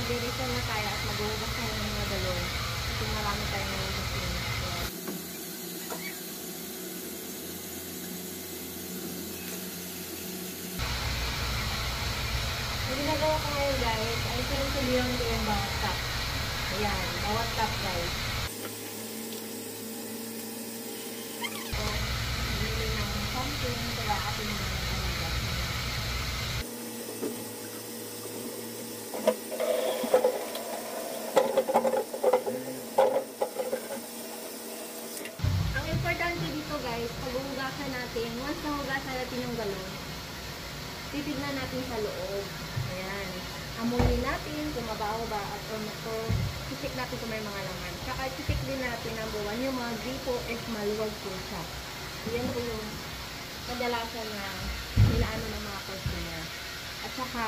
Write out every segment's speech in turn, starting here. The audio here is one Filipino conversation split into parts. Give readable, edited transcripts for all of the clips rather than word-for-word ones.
mag-refill na tayo at maghuhugas tayo ng mga galon. Kasi marami tayong nahuhugasin. Ang ginagawa ko ngayon guys, ay sinusulihan ko yung bawat cup. Ayan, bawat cup guys. So, hindi ng something, kaya atin na nahuhugas. Ang importante dito guys, pag huhugasan natin, once nahugasan natin yung galon, titignan natin sa loob. Ayan. Amunin natin kung mabaho ba at o check natin kung may mga laman. Tsaka check din natin ang buwan yung mga gripo if maluwag po siya. Ayan po yung kadalasan na nilaano ng mga customer. At saka,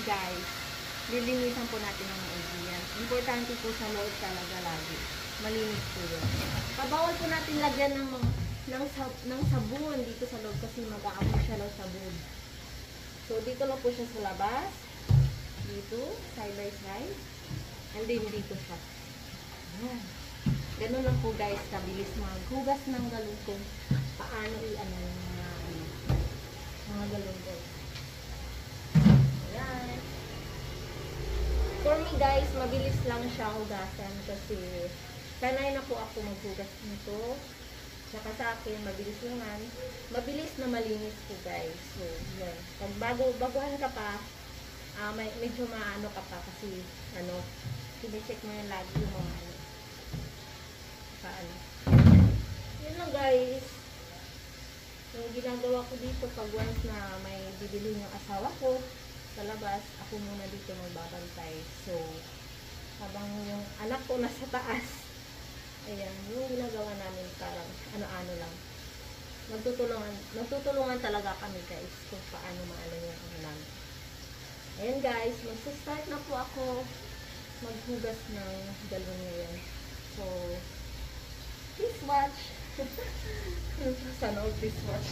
guys, lilinisan po natin ang maigi yan. Importante po sa loob talaga lagi. Malinis po yun. Pabawal po natin lagyan ng sabon dito sa loob kasi mag-aamoy siya ng sabon. So, dito lang po siya sa labas. Dito, side by side. And then, dito siya. Ayan. Ganun lang po guys, kabilis maghugas ng galon kung paano i-ano yung mga galon guys. Ayan. For me guys, mabilis lang siya hugasan kasi sanay na po ako maghugas nito. Saka sa akin, mabilis naman. Mabilis na malinis po guys. So, yan. Pag baguhan ka pa, medyo maano ka pa kasi, sine-check mo yan lagi yung mga paano. Yun lang guys. Yung ginagawa ko dito, pag once na may bibili yung asawa ko sa labas, ako muna dito magbabantay. So, habang yung anak ko nasa taas, ayan, yung ginagawa namin parang ano-ano lang. Magtutulungan talaga kami guys kung paano maano yung ano namin. Ayan guys, magsa-start na po ako maghugas ng galon ngayon. So, please watch. Sana all please watch.